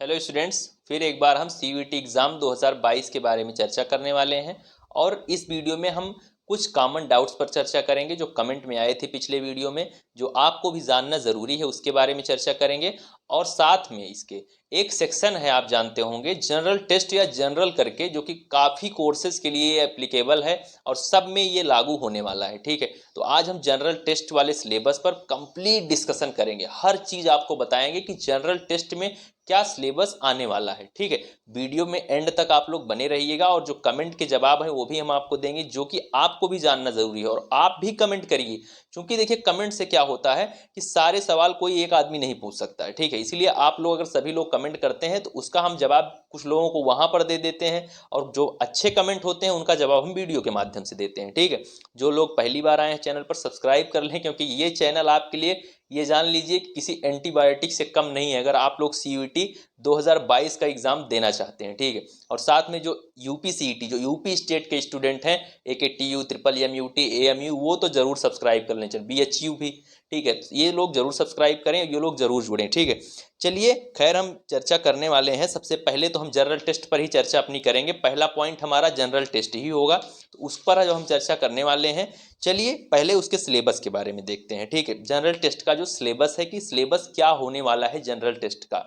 Hello students, फिर एक बार हम सीयूईटी एग्ज़ाम 2022 के बारे में चर्चा करने वाले हैं। और इस वीडियो में हम कुछ कॉमन डाउट्स पर चर्चा करेंगे जो कमेंट में आए थे पिछले वीडियो में, जो आपको भी जानना ज़रूरी है उसके बारे में चर्चा करेंगे। और साथ में इसके एक सेक्शन है, आप जानते होंगे, जनरल टेस्ट या जनरल करके, जो कि काफ़ी कोर्सेज के लिए एप्लीकेबल है और सब में ये लागू होने वाला है। ठीक है, तो आज हम जनरल टेस्ट वाले सिलेबस पर कंप्लीट डिस्कशन करेंगे, हर चीज़ आपको बताएंगे कि जनरल टेस्ट में क्या सिलेबस आने वाला है। ठीक है, वीडियो में एंड तक आप लोग बने रहिएगा और जो कमेंट के जवाब है वो भी हम आपको देंगे, जो कि आपको भी जानना जरूरी है। और आप भी कमेंट करिए, क्योंकि देखिए कमेंट से क्या होता है कि सारे सवाल कोई एक आदमी नहीं पूछ सकता है। ठीक है, इसलिए आप लोग अगर सभी लोग कमेंट करते हैं तो उसका हम जवाब कुछ लोगों को वहां पर दे देते हैं, और जो अच्छे कमेंट होते हैं उनका जवाब हम वीडियो के माध्यम से देते हैं। ठीक है, जो लोग पहली बार आए हैं चैनल पर सब्सक्राइब कर लें, क्योंकि ये चैनल आपके लिए, ये जान लीजिए कि किसी एंटीबायोटिक से कम नहीं है अगर आप लोग सीयूईटी 2022 का एग्जाम देना चाहते हैं। ठीक है, और साथ में जो यूपी सीईटी, जो यूपी स्टेट के स्टूडेंट हैं, एकेटीयू, ट्रिपल एमयूटी, एएमयू, वो तो जरूर सब्सक्राइब कर लें, बीएचयू भी। ठीक है, ये लोग जरूर सब्सक्राइब करें, ये लोग जरूर जुड़ें। ठीक है, चलिए खैर हम चर्चा करने वाले हैं। सबसे पहले तो हम जनरल टेस्ट पर ही चर्चा अपनी करेंगे, पहला पॉइंट हमारा जनरल टेस्ट ही होगा, तो उस पर जो हम चर्चा करने वाले हैं। चलिए पहले उसके सिलेबस के बारे में देखते हैं। ठीक है, जनरल टेस्ट का जो सिलेबस है कि सिलेबस क्या होने वाला है जनरल टेस्ट का।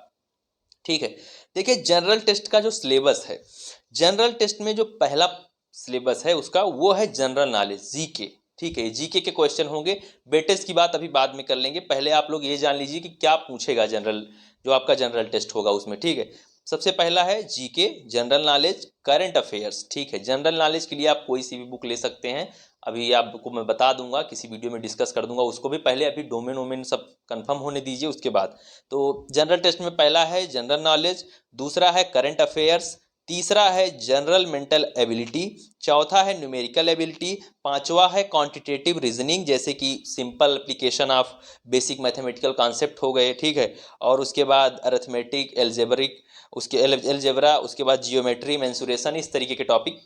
ठीक है, देखिए जनरल टेस्ट का जो सिलेबस है, जनरल टेस्ट में जो पहला सिलेबस है उसका, वो है जनरल नॉलेज, जीके। ठीक है, जीके के क्वेश्चन होंगे। वेटेज की बात अभी बाद में कर लेंगे, पहले आप लोग ये जान लीजिए कि क्या पूछेगा जनरल, जो आपका जनरल टेस्ट होगा उसमें। ठीक है, सबसे पहला है GK, general knowledge, current affairs. ठीक है, जनरल नॉलेज के लिए आप कोई सी भी बुक ले सकते हैं, अभी आपको मैं बता दूंगा, किसी वीडियो में डिस्कस कर दूंगा उसको भी। पहले अभी डोमेन वोमेन सब कंफर्म होने दीजिए उसके बाद। तो जनरल टेस्ट में पहला है जनरल नॉलेज, दूसरा है करंट अफेयर्स, तीसरा है जनरल मेंटल एबिलिटी, चौथा है न्यूमेरिकल एबिलिटी, पांचवा है क्वांटिटेटिव रीजनिंग, जैसे कि simple application of basic mathematical concept हो गए। ठीक है, और उसके बाद अरिथमेटिक, एल्जेब्रिक, उसके एल्जेब्रा, उसके बाद जियोमेट्री, मेंसुरेशन, इस तरीके के टॉपिक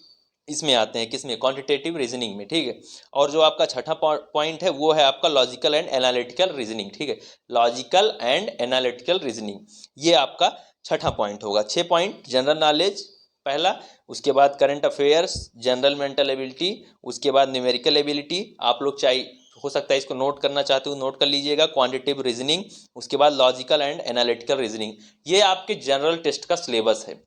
इसमें आते हैं, किसमें, क्वांटिटेटिव रीजनिंग में। ठीक है, और जो आपका छठा पॉइंट है वो है आपका लॉजिकल एंड एनालिटिकल रीजनिंग। ठीक है, लॉजिकल एंड एनालिटिकल रीजनिंग, ये आपका छठा पॉइंट होगा। 6 पॉइंट, जनरल नॉलेज पहला, उसके बाद current affairs, general mental ability, उसके बाद न्यूमेरिकल एबिलिटी, आप लोग चाहे हो सकता है इसको नोट करना चाहते हो नोट कर लीजिएगा, क्वांटिटेटिव रीजनिंग, उसके बाद लॉजिकल एंड एनालिटिकल रीजनिंग। ये आपके जनरल टेस्ट का सिलेबस है।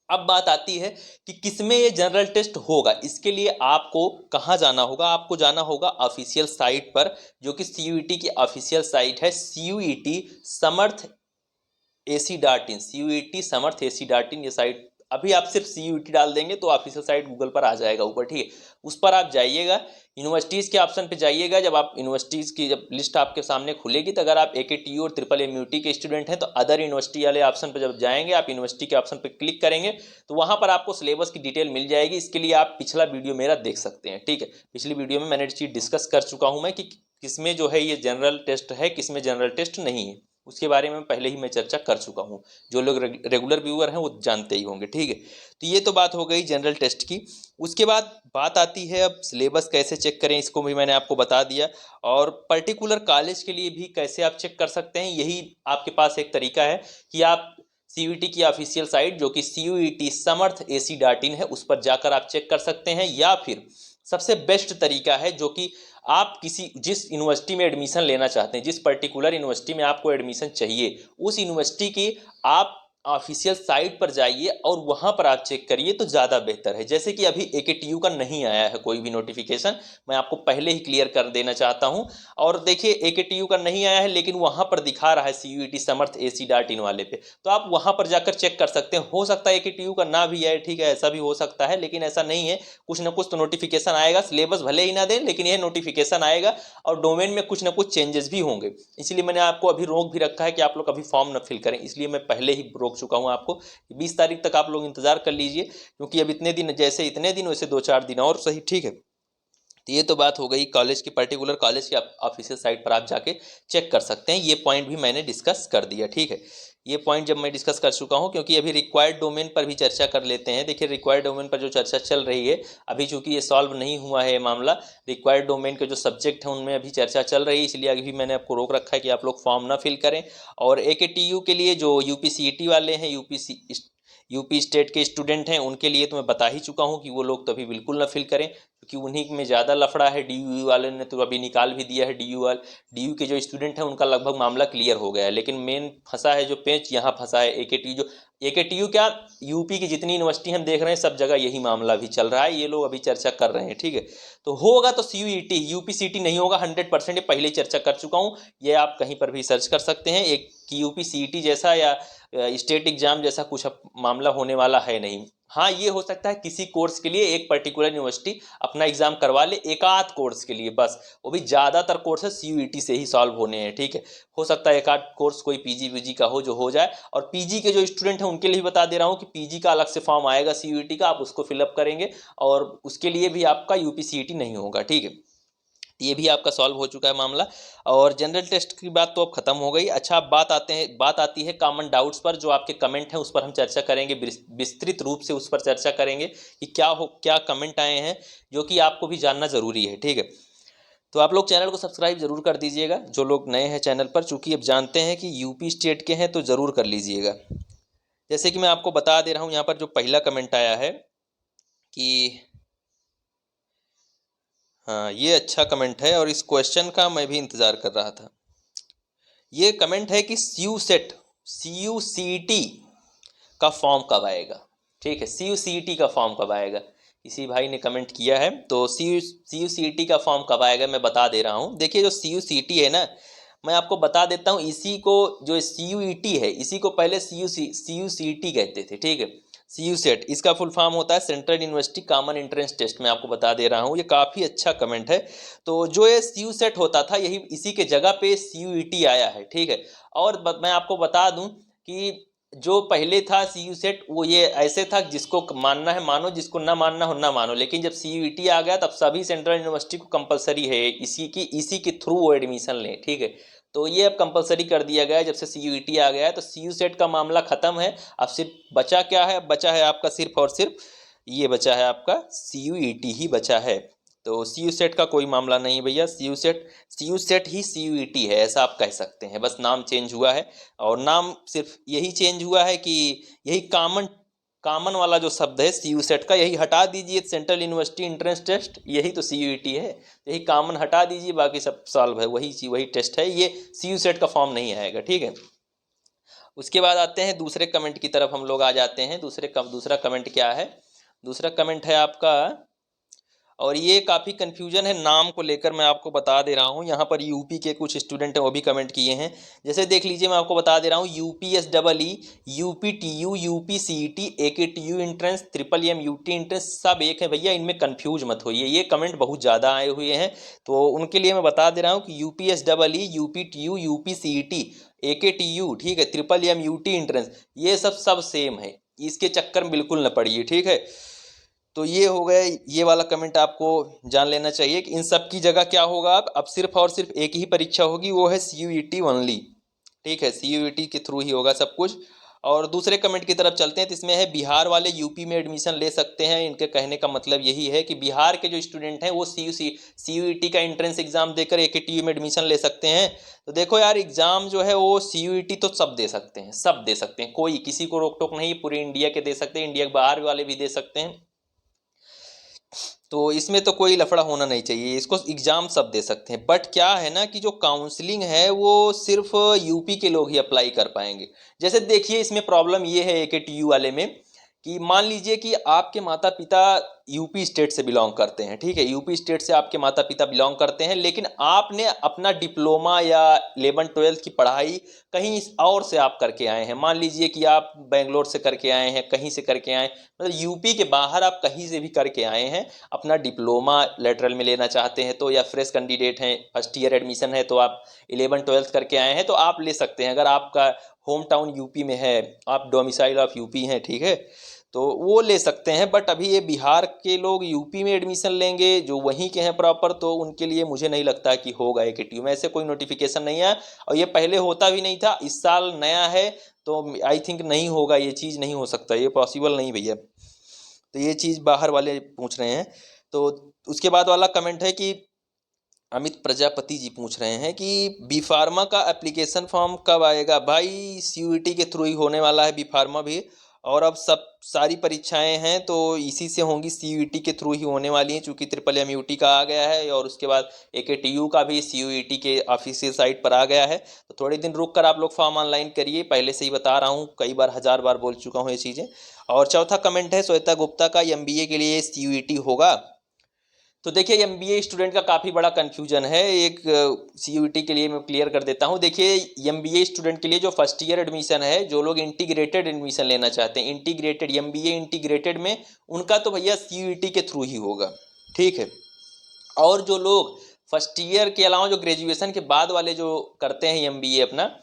अब बात आती है कि किसमें ये जनरल टेस्ट होगा। इसके लिए आपको कहाँ जाना होगा, आपको जाना होगा ऑफिशियल साइट पर, जो कि सीयूईटी की ऑफिशियल साइट है, सीयूईटी समर्थ AC.in, CUET समर्थ AC.in, ये साइट। अभी आप सिर्फ CUET डाल देंगे तो ऑफिशियल साइट गूगल पर आ जाएगा ऊपर। ठीक है, उस पर आप जाइएगा, यूनिवर्सिटीज़ के ऑप्शन पे जाइएगा। जब आप यूनिवर्सिटीज़ की जब लिस्ट आपके सामने खुलेगी, तो अगर आप AKTU और ट्रिपल एमयूटी के स्टूडेंट हैं तो अदर यूनिवर्सिटी वाले ऑप्शन पर जब जाएंगे, आप यूनिवर्सिटी के ऑप्शन पर क्लिक करेंगे तो वहाँ पर आपको सिलेबस की डिटेल मिल जाएगी। इसके लिए आप पिछला वीडियो मेरा देख सकते हैं। ठीक है, पिछली वीडियो में मैंने चीज़ डिस्कस कर चुका हूँ मैं कि किसमें जो है ये जनरल टेस्ट है, किसमें जनरल टेस्ट नहीं है, उसके बारे में पहले ही मैं चर्चा कर चुका हूँ। जो लोग रेगुलर व्यूअर हैं वो जानते ही होंगे। ठीक है, तो ये तो बात हो गई जनरल टेस्ट की। उसके बाद बात आती है अब सिलेबस कैसे चेक करें, इसको भी मैंने आपको बता दिया। और पर्टिकुलर कॉलेज के लिए भी कैसे आप चेक कर सकते हैं, यही आपके पास एक तरीका है कि आप सीयूईटी की ऑफिशियल साइट, जो कि CUET समर्थ AC.in है, उस पर जाकर आप चेक कर सकते हैं। या फिर सबसे बेस्ट तरीका है, जो कि आप किसी जिस यूनिवर्सिटी में एडमिशन लेना चाहते हैं, जिस पर्टिकुलर यूनिवर्सिटी में आपको एडमिशन चाहिए, उस यूनिवर्सिटी की आप ऑफिशियल साइट पर जाइए और वहां पर आप चेक करिए तो ज़्यादा बेहतर है। जैसे कि अभी AKTU का नहीं आया है कोई भी नोटिफिकेशन, मैं आपको पहले ही क्लियर कर देना चाहता हूं। और देखिए AKTU का नहीं आया है, लेकिन वहां पर दिखा रहा है CUET समर्थ AC.in वाले पे, तो आप वहां पर जाकर चेक कर सकते हैं। हो सकता है AKTU का ना भी आए, ठीक है, ऐसा भी हो सकता है, लेकिन ऐसा नहीं है, कुछ ना कुछ तो नोटिफिकेशन आएगा। सिलेबस भले ही ना दें, लेकिन यह नोटिफिकेशन आएगा और डोमेन में कुछ ना कुछ चेंजेस भी होंगे। इसलिए मैंने आपको अभी रोक भी रखा है कि आप लोग अभी फॉर्म न फिल करें, इसलिए मैं पहले ही रोक चुका हूं आपको। 20 तारीख तक आप लोग इंतजार कर लीजिए, क्योंकि अब इतने दिन, जैसे इतने दिन वैसे 2-4 दिन और सही। ठीक है, तो ये तो बात हो गई कॉलेज की, पर्टिकुलर कॉलेज की ऑफिशियल साइट पर आप जाके चेक कर सकते हैं। ये पॉइंट भी मैंने डिस्कस कर दिया, ठीक है। ये पॉइंट जब मैं डिस्कस कर चुका हूँ, क्योंकि अभी रिक्वायर्ड डोमेन पर भी चर्चा कर लेते हैं। देखिए रिक्वायर्ड डोमेन पर जो चर्चा चल रही है अभी, चूंकि ये सॉल्व नहीं हुआ है ये मामला, रिक्वायर्ड डोमेन के जो सब्जेक्ट हैं उनमें अभी चर्चा चल रही है, इसलिए अभी मैंने आपको रोक रखा है कि आप लोग फॉर्म ना फिल करें। और AKTU के लिए जो UPCET वाले हैं, यूपी स्टेट के स्टूडेंट हैं, उनके लिए तो मैं बता ही चुका हूँ कि वो लोग तो अभी बिल्कुल ना फिल करें, क्योंकि उन्हीं में ज़्यादा लफड़ा है। DU वाले ने तो अभी निकाल भी दिया है। DU के जो स्टूडेंट हैं उनका लगभग मामला क्लियर हो गया है, लेकिन मेन फंसा है जो पेंच यहाँ फंसा है AKTU क्या, यूपी की जितनी यूनिवर्सिटी हम देख रहे हैं सब जगह यही मामला भी चल रहा है, ये लोग अभी चर्चा कर रहे हैं, ठीक है। तो होगा तो CUET, UPCET नहीं होगा 100%, ये पहले ही चर्चा कर चुका हूँ। ये आप कहीं पर भी सर्च कर सकते हैं, एक UPCET जैसा या स्टेट एग्जाम जैसा कुछ मामला होने वाला है नहीं। हाँ, ये हो सकता है किसी कोर्स के लिए एक पर्टिकुलर यूनिवर्सिटी अपना एग्जाम करवा ले, एक आध कोर्स के लिए बस, वो भी ज़्यादातर कोर्सेस CUET से ही सॉल्व होने हैं, ठीक है। हो सकता है एक आध कोर्स कोई PG का हो जो हो जाए। और PG के जो स्टूडेंट हैं उनके लिए भी बता दे रहा हूँ कि PG का अलग से फॉर्म आएगा CUET का, आप उसको फिलअप करेंगे और उसके लिए भी आपका UPCET नहीं होगा, ठीक है। ये भी आपका सॉल्व हो चुका है मामला। और जनरल टेस्ट की बात तो अब खत्म हो गई। अच्छा, बात आती है कॉमन डाउट्स पर, जो आपके कमेंट हैं उस पर हम चर्चा करेंगे, विस्तृत रूप से उस पर चर्चा करेंगे कि क्या कमेंट आए हैं जो कि आपको भी जानना जरूरी है, ठीक है। तो आप लोग चैनल को सब्सक्राइब जरूर कर दीजिएगा, जो लोग नए हैं चैनल पर, चूंकि अब जानते हैं कि यूपी स्टेट के हैं तो जरूर कर लीजिएगा। जैसे कि मैं आपको बता दे रहा हूँ, यहाँ पर जो पहला कमेंट आया है कि हाँ, ये अच्छा कमेंट है और इस क्वेश्चन का मैं भी इंतज़ार कर रहा था। ये कमेंट है कि CUCET का फॉर्म कब आएगा, ठीक है। CUCET का फॉर्म कब आएगा, इसी भाई ने कमेंट किया है। तो CUCET का फॉर्म कब आएगा मैं बता दे रहा हूँ। देखिए जो CUCET है ना, मैं आपको बता देता हूँ, इसी को जो CUET है इसी को पहले CUCET कहते थे, ठीक है। CUSET इसका फुल फॉर्म होता है central university common entrance test, मैं आपको बता दे रहा हूँ। ये काफ़ी अच्छा कमेंट है। तो जो ये CUSET होता था यही इसी के जगह पे CUET आया है, ठीक है। और मैं आपको बता दूं कि जो पहले था CUSET वो ये ऐसे था, जिसको मानना है मानो, जिसको ना मानना हो ना मानो। लेकिन जब CUET आ गया तब सभी सेंट्रल यूनिवर्सिटी को कंपलसरी है इसी के थ्रू वो एडमिशन लें, ठीक है। तो ये अब कंपलसरी कर दिया गया है जब से CUET आ गया है। तो CUSET का मामला खत्म है। अब सिर्फ बचा क्या है, बचा है आपका सिर्फ और सिर्फ ये बचा है आपका CUET ही बचा है। तो CUSET का कोई मामला नहीं भैया, CUSET ही CUET है, ऐसा आप कह सकते हैं। बस नाम चेंज हुआ है, और नाम सिर्फ यही चेंज हुआ है कि यही कॉमन वाला जो शब्द है CUSET का, यही हटा दीजिए, सेंट्रल यूनिवर्सिटी एंट्रेंस टेस्ट, यही तो CUET है। यही कॉमन हटा दीजिए, बाकी सब सॉल्व है, वही टेस्ट है। ये CUSET का फॉर्म नहीं आएगा, ठीक है। उसके बाद आते हैं दूसरे कमेंट की तरफ, हम लोग आ जाते हैं। दूसरा कमेंट क्या है, दूसरा कमेंट है आपका, और ये काफ़ी कन्फ्यूजन है नाम को लेकर, मैं आपको बता दे रहा हूँ। यहाँ पर यूपी के कुछ स्टूडेंट हैं वो भी कमेंट किए हैं। जैसे देख लीजिए, मैं आपको बता दे रहा हूँ, UPSEE, UPTU, UPCET, AKTU entrance, MMUT entrance, सब एक है भैया, इनमें कन्फ्यूज मत होइए। ये कमेंट बहुत ज़्यादा आए हुए हैं, तो उनके लिए मैं बता दे रहा हूँ कि UPSEE, UPTU, UPCET, AKTU, ठीक है, MMUT एंट्रेंस, ये सब सेम है, इसके चक्कर में बिल्कुल न पड़िए, ठीक है। तो ये हो गया, ये वाला कमेंट आपको जान लेना चाहिए कि इन सब की जगह क्या होगा, अब सिर्फ और सिर्फ एक ही परीक्षा होगी, वो है CUET ओनली, ठीक है। CUET के थ्रू ही होगा सब कुछ। और दूसरे कमेंट की तरफ चलते हैं, तो इसमें है बिहार वाले यूपी में एडमिशन ले सकते हैं। इनके कहने का मतलब यही है कि बिहार के जो स्टूडेंट हैं वो CUET का एंट्रेंस एग्जाम देकर AKTU में एडमिशन ले सकते हैं। तो देखो यार, एग्जाम जो है वो CUET तो सब दे सकते हैं, सब दे सकते हैं, कोई किसी को रोक टोक नहीं, पूरे इंडिया के दे सकते हैं, इंडिया के बाहर वाले भी दे सकते हैं। तो इसमें तो कोई लफड़ा होना नहीं चाहिए, इसको एग्जाम सब दे सकते हैं। बट क्या है ना कि जो काउंसलिंग है वो सिर्फ यूपी के लोग ही अप्लाई कर पाएंगे। जैसे देखिए, इसमें प्रॉब्लम ये है AKTU वाले में कि मान लीजिए कि आपके माता पिता यूपी स्टेट से बिलोंग करते हैं, ठीक है, यूपी स्टेट से आपके माता पिता बिलोंग करते हैं, लेकिन आपने अपना डिप्लोमा या 11-12 की पढ़ाई कहीं और से आप करके आए हैं। मान लीजिए कि आप बेंगलोर से करके आए हैं, कहीं से करके आए, मतलब यूपी के बाहर आप कहीं से भी करके आए हैं, अपना डिप्लोमा लेटरल में लेना चाहते हैं तो, या फ्रेश कैंडिडेट हैं, फर्स्ट ईयर एडमिशन है तो आप 11-12 करके आए हैं तो आप ले सकते हैं, अगर आपका होम टाउन यूपी में है, आप डोमिसाइल ऑफ यूपी हैं, ठीक है। तो वो ले सकते हैं। बट अभी ये बिहार के लोग यूपी में एडमिशन लेंगे जो वहीं के हैं प्रॉपर, तो उनके लिए मुझे नहीं लगता कि होगा AKTU में। ऐसे कोई नोटिफिकेशन नहीं है और ये पहले होता भी नहीं था, इस साल नया है, तो आई थिंक नहीं होगा, ये चीज़ नहीं हो सकता, ये पॉसिबल नहीं भैया। तो ये चीज़ बाहर वाले पूछ रहे हैं। तो उसके बाद वाला कमेंट है कि अमित प्रजापति जी पूछ रहे हैं कि बी फार्मा का एप्लीकेशन फॉर्म कब आएगा। भाई CUET के थ्रू ही होने वाला है बी फार्मा भी, और अब सब सारी परीक्षाएं हैं तो इसी से होंगी, CUET के थ्रू ही होने वाली हैं, चूंकि MMUT का आ गया है और उसके बाद AKTU का भी CUET के ऑफिशियल साइट पर आ गया है। तो थोड़े दिन रुक कर आप लोग फॉर्म ऑनलाइन करिए, पहले से ही बता रहा हूँ, कई बार 1000 बार बोल चुका हूँ ये चीज़ें। और चौथा कमेंट है श्वेता गुप्ता का, MBA के लिए CUET होगा। तो देखिए MBA स्टूडेंट का काफ़ी बड़ा कन्फ्यूजन है, एक CUET के लिए मैं क्लियर कर देता हूँ। देखिए MBA स्टूडेंट के लिए जो फर्स्ट ईयर एडमिशन है, जो लोग इंटीग्रेटेड एडमिशन लेना चाहते हैं, इंटीग्रेटेड MBA इंटीग्रेटेड में, उनका तो भैया CUET के थ्रू ही होगा, ठीक है। और जो लोग फर्स्ट ईयर के अलावा जो ग्रेजुएशन के बाद वाले जो करते हैं MBA अपना,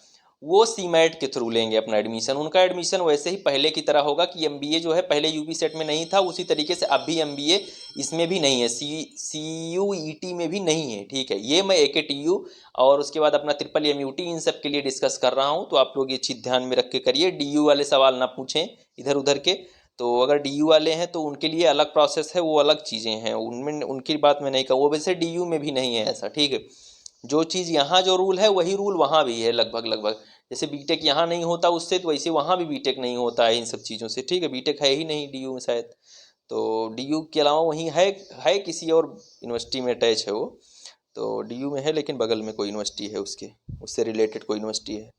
वो CMAT के थ्रू लेंगे अपना एडमिशन। उनका एडमिशन वैसे ही पहले की तरह होगा कि MBA जो है पहले UP सेट में नहीं था, उसी तरीके से अब भी MBA इसमें भी नहीं है, CUET में भी नहीं है, ठीक है। ये मैं AKTU और उसके बाद अपना MMUT इन सब के लिए डिस्कस कर रहा हूँ, तो आप लोग ये चीज़ ध्यान में रख के करिए। DU वाले सवाल ना पूछें इधर उधर के। तो अगर DU वाले हैं तो उनके लिए अलग प्रोसेस है, वो अलग चीज़ें हैं, उनमें उनकी बात मैं नहीं कहूँ, वो वैसे DU में भी नहीं है ऐसा, ठीक है। जो चीज़ यहाँ जो रूल है वही रूल वहाँ भी है लगभग लगभग। जैसे बीटेक यहाँ नहीं होता उससे, तो वैसे वहाँ भी बीटेक नहीं होता है इन सब चीज़ों से, ठीक है। बीटेक है ही नहीं DU में शायद, तो DU के अलावा वहीं है किसी और यूनिवर्सिटी में अटैच है वो, तो DU में है लेकिन बगल में कोई यूनिवर्सिटी है उसके, उससे रिलेटेड कोई यूनिवर्सिटी है,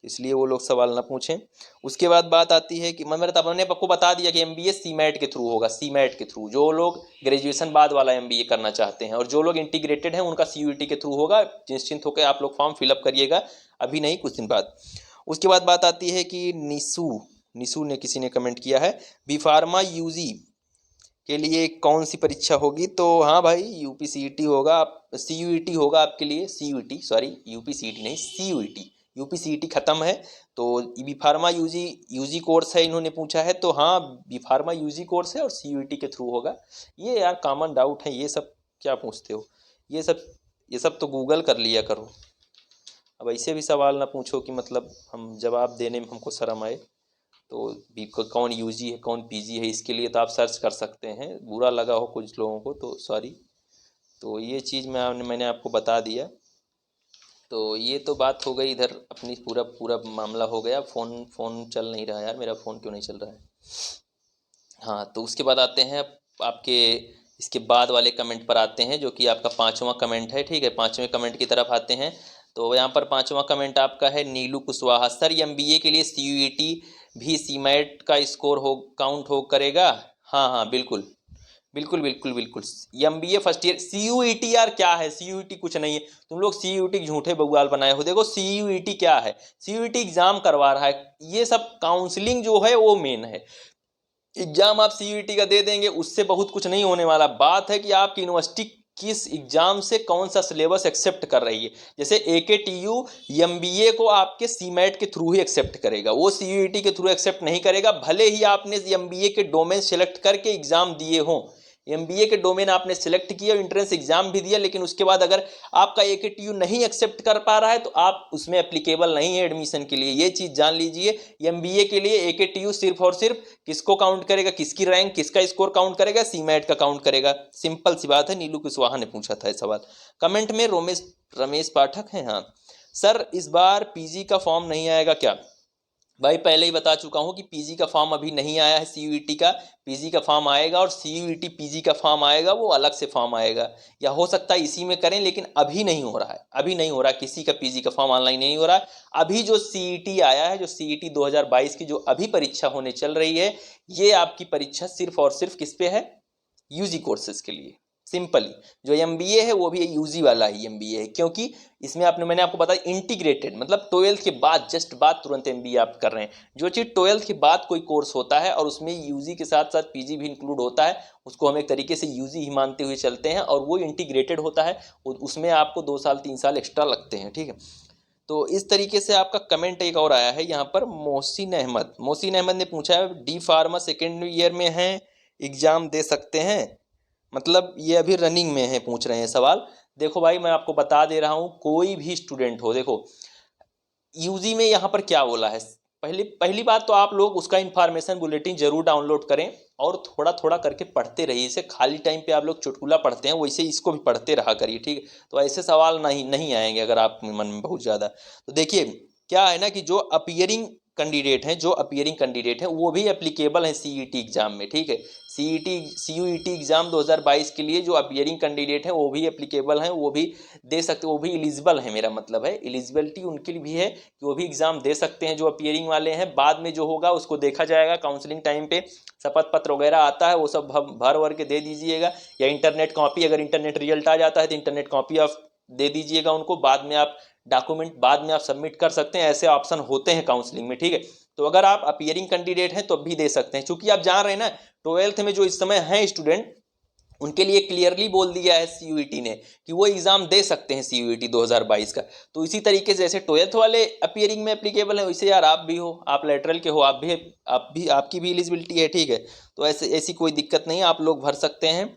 इसलिए वो लोग सवाल ना पूछें। उसके बाद बात आती है कि मैंने आपको बता दिया कि MBA CMAT के थ्रू होगा, CMAT के थ्रू, जो लोग ग्रेजुएशन बाद वाला MBA करना चाहते हैं, और जो लोग इंटीग्रेटेड हैं उनका CUET के थ्रू होगा। निश्चिंत होकर आप लोग फॉर्म फिलअप करिएगा, अभी नहीं कुछ दिन बाद। उसके बाद बात आती है कि निशु ने किसी ने कमेंट किया है, बी फार्मा UG के लिए कौन सी परीक्षा होगी। तो हाँ भाई, UPCET होगा, CUET होगा आपके लिए, CUET, सॉरी UPCET नहीं, CUET। UPCET खत्म है, तो बी फार्मा UG कोर्स है, इन्होंने पूछा है, तो हाँ बी फार्मा UG कोर्स है और CUET के थ्रू होगा। ये यार कॉमन डाउट है, ये सब क्या पूछते हो, ये सब तो गूगल कर लिया करो। अब ऐसे भी सवाल ना पूछो कि मतलब हम जवाब देने में हमको शर्म आए। तो कौन UG है कौन PG है, इसके लिए तो आप सर्च कर सकते हैं, बुरा लगा हो कुछ लोगों को तो सॉरी। तो ये चीज़ मैंने आपको बता दिया। तो ये तो बात हो गई इधर अपनी, पूरा मामला हो गया। फ़ोन चल नहीं रहा यार, मेरा फ़ोन क्यों नहीं चल रहा है। हाँ, तो उसके बाद आते हैं आपके इसके बाद वाले कमेंट पर आते हैं, जो कि आपका 5वां कमेंट है, ठीक है। 5वें कमेंट की तरफ आते हैं। तो यहाँ पर 5वां कमेंट आपका है नीलू कुशवाहा, सर MBA के लिए CUET भी CMAT का स्कोर काउंट करेगा। हाँ हाँ बिल्कुल बिल्कुल बिल्कुल बिल्कुल। MBA फर्स्ट ईयर CUET यार क्या है, CUET कुछ नहीं है, तुम लोग CUET झूठे बगुआल बनाए हो। देखो CUET क्या है, CUET एग्जाम करवा रहा है, ये सब काउंसलिंग जो है वो मेन है। एग्जाम आप CUET का दे देंगे, उससे बहुत कुछ नहीं होने वाला। बात है कि आपकी यूनिवर्सिटी किस एग्जाम से कौन सा सिलेबस एक्सेप्ट कर रही है। जैसे AKTU MBA को आपके CMAT के थ्रू ही एक्सेप्ट करेगा, वो CUET के थ्रू एक्सेप्ट नहीं करेगा, भले ही आपने MBA के डोमेन सेलेक्ट करके एग्जाम दिए हों। MBA के डोमेन आपने सेलेक्ट किया, एंट्रेंस एग्जाम भी दिया, लेकिन उसके बाद अगर आपका AKTU नहीं एक्सेप्ट कर पा रहा है तो आप उसमें एप्लीकेबल नहीं है एडमिशन के लिए। ये चीज़ जान लीजिए, MBA के लिए AKTU सिर्फ और सिर्फ किसको काउंट करेगा, किसकी रैंक किसका स्कोर काउंट करेगा, CMAT का काउंट करेगा। सिंपल सी बात है। नीलू कुशवाहा ने पूछा था ये सवाल। कमेंट में रमेश पाठक हैं, हाँ सर इस बार PG का फॉर्म नहीं आएगा क्या। भाई पहले ही बता चुका हूं कि PG का फॉर्म अभी नहीं आया है, CUET का PG का फॉर्म आएगा, और CUET PG का फॉर्म आएगा, वो अलग से फॉर्म आएगा, या हो सकता है इसी में करें, लेकिन अभी नहीं हो रहा है, अभी नहीं हो रहा है, किसी का PG का फॉर्म ऑनलाइन नहीं हो रहा है। अभी जो CET आया है, जो CET 2022 की जो अभी परीक्षा होने चल रही है, ये आपकी परीक्षा सिर्फ और सिर्फ किस पे है, UG कोर्सेज के लिए। सिंपली जो MBA है वो भी UG वाला ही MBA है, क्योंकि इसमें मैंने आपको बताया इंटीग्रेटेड, मतलब 12th के बाद जस्ट बाद तुरंत MBA आप कर रहे हैं। जो चीज़ 12th के बाद कोई कोर्स होता है और उसमें UG के साथ साथ PG भी इंक्लूड होता है, उसको हम एक तरीके से UG ही मानते हुए चलते हैं, और वो इंटीग्रेटेड होता है, उसमें आपको 2 साल 3 साल एक्स्ट्रा लगते हैं, ठीक है। तो इस तरीके से आपका कमेंट एक और आया है यहाँ पर, मोहसिन अहमद ने पूछा है डी फार्मा सेकेंड ईयर में हैं, एग्ज़ाम दे सकते हैं, मतलब ये अभी रनिंग में है, पूछ रहे हैं सवाल। देखो भाई, मैं आपको बता दे रहा हूँ, कोई भी स्टूडेंट हो, देखो यूजी में यहाँ पर क्या बोला है, पहली बात तो आप लोग उसका इन्फॉर्मेशन बुलेटिन जरूर डाउनलोड करें और थोड़ा थोड़ा करके पढ़ते रहिए। इसे खाली टाइम पे आप लोग चुटकुला पढ़ते हैं, वैसे इसको भी पढ़ते रहा करिए, ठीक है। तो ऐसे सवाल नहीं आएंगे अगर आप मन में बहुत ज़्यादा। तो देखिए क्या है ना कि जो अपीयरिंग कैंडिडेट हैं वो भी एप्लीकेबल हैं सीईटी एग्जाम में, ठीक है। सीयूईटी एग्जाम 2022 के लिए जो अपीयरिंग कैंडिडेट हैं वो भी एप्लीकेबल हैं, वो भी दे सकते, वो भी एलिजिबल है, मेरा मतलब है एलिजिबिलिटी उनके लिए भी है कि वो भी एग्जाम दे सकते हैं जो अपीयरिंग वाले हैं। बाद में जो होगा उसको देखा जाएगा, काउंसलिंग टाइम पे शपथ पत्र वगैरह आता है, वो सब भर वर के दे दीजिएगा, या इंटरनेट कॉपी, अगर इंटरनेट रिजल्ट आ जाता है तो इंटरनेट कॉपी आप दे दीजिएगा उनको, बाद में आप डॉक्यूमेंट बाद में आप सबमिट कर सकते हैं, ऐसे ऑप्शन होते हैं काउंसलिंग में, ठीक है। तो अगर आप अपीयरिंग कैंडिडेट हैं तो भी दे सकते हैं, क्योंकि आप जान रहे हैं ना 12th में जो इस समय हैं स्टूडेंट, उनके लिए क्लियरली बोल दिया है सीयूईटी ने कि वो एग्जाम दे सकते हैं सीयूईटी 2022 का। तो इसी तरीके से जैसे 12th वाले अपीयरिंग में एप्लीकेबल है, वैसे यार आप भी हो, आप लेटरल के हो, आपकी भी एलिजिबिलिटी है, ठीक है। तो ऐसी कोई दिक्कत नहीं है, आप लोग भर सकते हैं।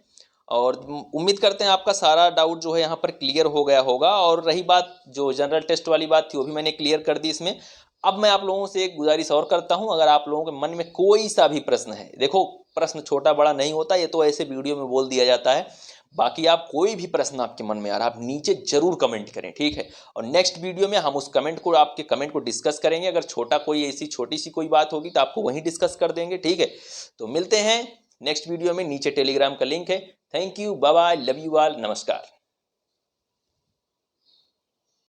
और उम्मीद करते हैं आपका सारा डाउट जो है यहाँ पर क्लियर हो गया होगा। और रही बात जो जनरल टेस्ट वाली बात थी, वो भी मैंने क्लियर कर दी इसमें। अब मैं आप लोगों से एक गुजारिश और करता हूं, अगर आप लोगों के मन में कोई सा भी प्रश्न है, देखो प्रश्न छोटा बड़ा नहीं होता, ये तो ऐसे वीडियो में बोल दिया जाता है। बाकी आप कोई भी प्रश्न आपके मन में आ रहा है, आप नीचे जरूर कमेंट करें, ठीक है। और नेक्स्ट वीडियो में हम उस आपके कमेंट को डिस्कस करेंगे। अगर ऐसी छोटी सी कोई बात होगी तो आपको वहीं डिस्कस कर देंगे, ठीक है। तो मिलते हैं नेक्स्ट वीडियो में, नीचे टेलीग्राम का लिंक है। Thank you, bye bye, love you all, नमस्कार।